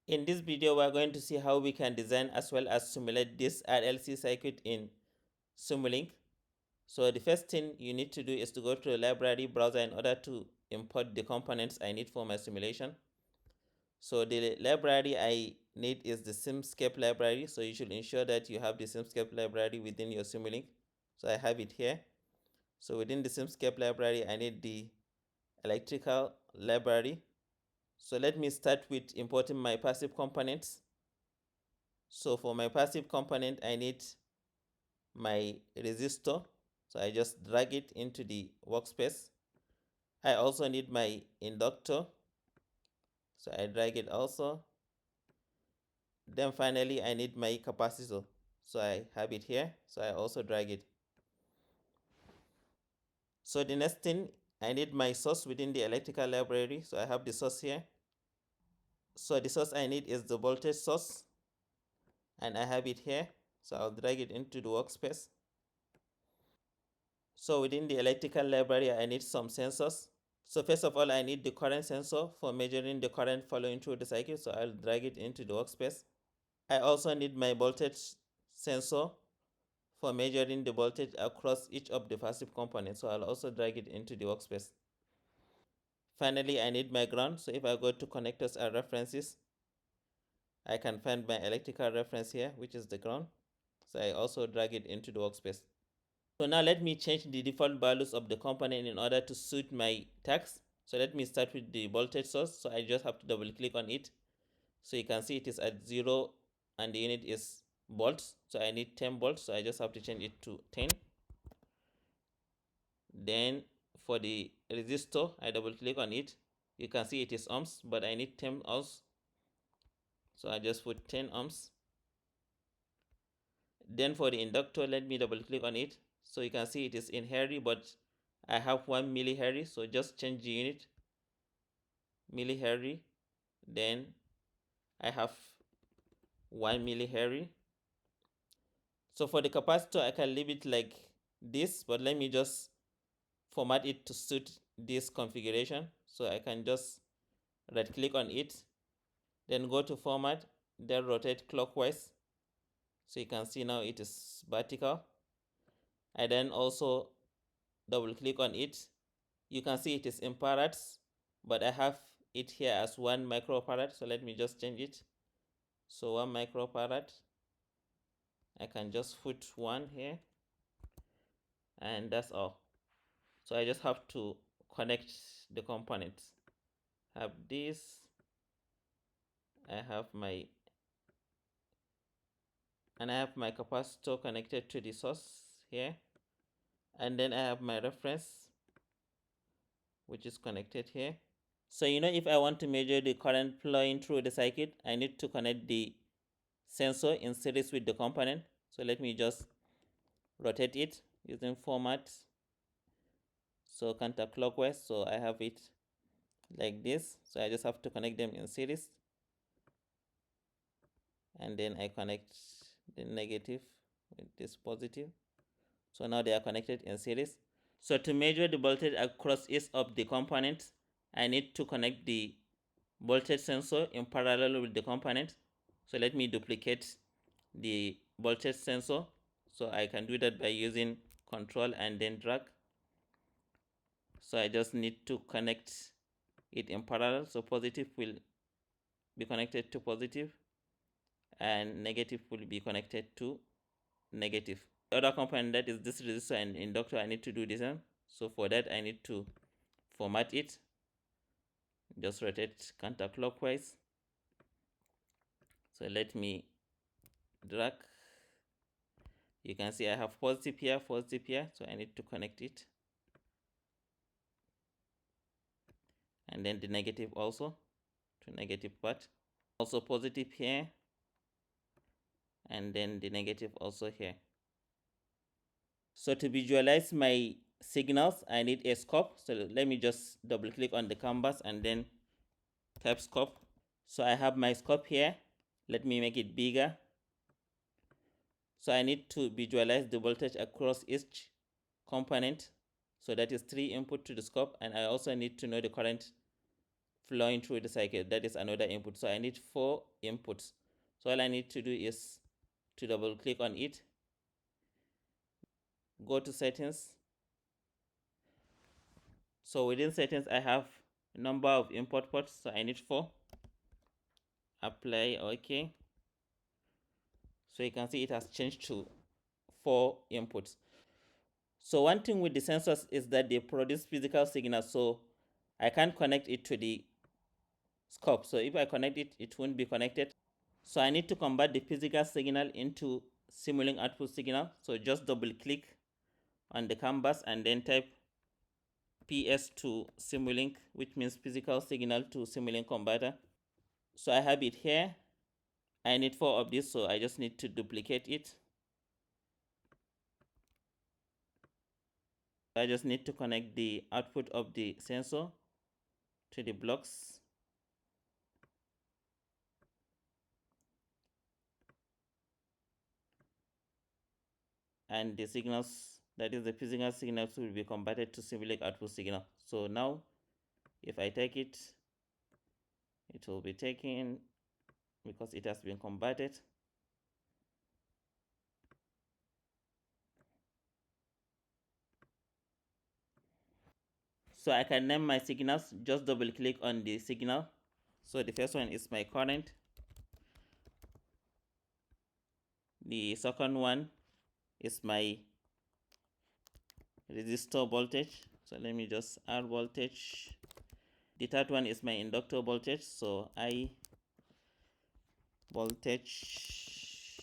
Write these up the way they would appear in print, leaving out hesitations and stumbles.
In this video, we are going to see how we can design as well as simulate this RLC circuit in Simulink. So the first thing you need to do is to go to the library browser in order to import the components I need for my simulation. So the library I need is the Simscape library. So you should ensure that you have the Simscape library within your Simulink. So I have it here. So within the Simscape library, I need the electrical library. So let me start with importing my passive components. So for my passive component, I need my resistor. So I just drag it into the workspace. I also need my inductor. So I drag it also. Then finally, I need my capacitor. So I have it here. So I also drag it. So the next thing, I need my source within the electrical library. So I have the source here. So the source I need is the voltage source. And I have it here. So I'll drag it into the workspace. So within the electrical library, I need some sensors. So first of all, I need the current sensor for measuring the current following through the circuit. So I'll drag it into the workspace. I also need my voltage sensor for measuring the voltage across each of the passive components. So I'll also drag it into the workspace. Finally, I need my ground. So if I go to connectors and references, I can find my electrical reference here, which is the ground. So I also drag it into the workspace. So now let me change the default values of the component in order to suit my task. So let me start with the voltage source. So I just have to double click on it. So you can see it is at 0 and the unit is volts. So I need 10 volts. So I just have to change it to 10. Then for the resistor, I double click on it. You can see it is ohms, but I need 10 ohms. So I just put 10 ohms. Then for the inductor, let me double click on it. So you can see it is in Henry, but I have 1 millihenry. So just change the unit, millihenry. Then I have 1 millihenry. So for the capacitor, I can leave it like this, but let me just format it to suit this configuration. So I can just right click on it, then go to format, then rotate clockwise. So you can see now it is vertical. I then also double click on it. You can see it is in farads, but I have it here as 1 microfarad. So let me just change it. So 1 microfarad. I can just put 1 here, and that's all. So I just have to connect the components. Have this. I have my capacitor connected to the source here, and then I have my reference, which is connected here. So if I want to measure the current flowing through the circuit, I need to connect the sensor in series with the component. So let me just rotate it using format, so counterclockwise. So I have it like this. So I just have to connect them in series, and then I connect the negative with this positive. So now they are connected in series. So to measure the voltage across each of the components, I need to connect the voltage sensor in parallel with the component. So let me duplicate the voltage sensor. So I can do that by using Control and then drag. So I just need to connect it in parallel. So positive will be connected to positive and negative will be connected to negative. The other component, that is this resistor and inductor, I need to do this one. So for that, I need to format it. Just rotate counterclockwise. So let me drag. You can see I have positive here, so I need to connect it. And then the negative also to negative part. Also positive here, and then the negative also here. So to visualize my signals, I need a scope. So let me just double click on the canvas and then type scope. So I have my scope here. Let me make it bigger. So I need to visualize the voltage across each component. So that is 3 input to the scope, and I also need to know the current flowing through the circuit. That is another input. So I need 4 inputs. So all I need to do is to double click on it, go to settings. So within settings I have number of input ports, so I need 4. Apply, OK. So you can see it has changed to 4 inputs. So one thing with the sensors is that they produce physical signals, so I can't connect it to the scope. So if I connect it, it won't be connected. So I need to convert the physical signal into Simulink output signal. So just double click on the canvas and then type PS to Simulink, which means physical signal to Simulink converter. So I have it here. I need 4 of this, so I just need to duplicate it. I just need to connect the output of the sensor to the blocks. And the signals, that is the physical signals, will be converted to Simulink output signal. So now if I take it, it will be taken because it has been converted. So I can name my signals, just double click on the signal. So the first one is my current. The second one is my resistor voltage. So let me just add voltage. The third one is my inductor voltage. So I voltage.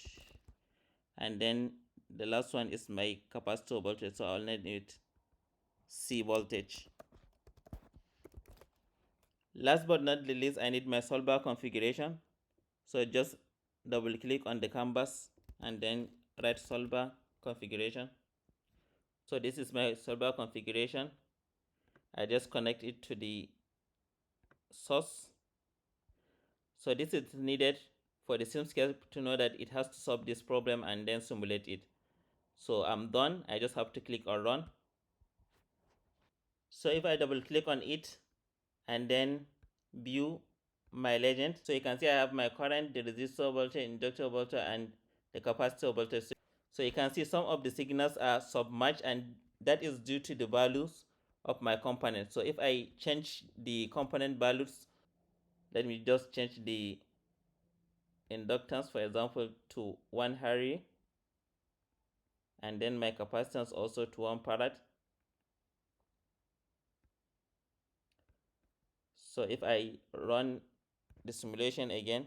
And then the last one is my capacitor voltage. So I'll name it C voltage. Last but not the least, I need my solver configuration. So just double click on the canvas and then write solver configuration. So this is my solver configuration. I just connect it to the source. So this is needed for the Simscape to know that it has to solve this problem and then simulate it. So I'm done. I just have to click on run. So if I double click on it and then view my legend, so you can see I have my current, the resistor voltage, inductor voltage, and the capacitor voltage. So you can see some of the signals are submerged, and that is due to the values of my component. So if I change the component values, let me just change the inductance, for example, to 1 Henry, and then my capacitance also to 1 farad. So if I run the simulation again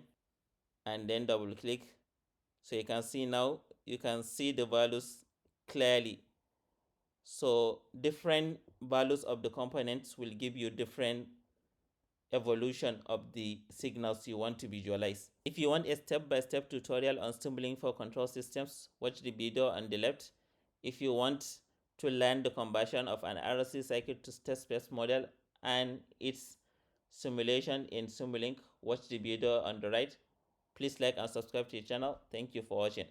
and then double click, so you can see now, you can see the values clearly. So different values of the components will give you different evolution of the signals you want to visualize. If you want a step-by-step tutorial on Simulink for control systems, watch the video on the left. If you want to learn the conversion of an RC circuit to test space model and its simulation in Simulink, watch the video on the right. Please like and subscribe to the channel. Thank you for watching.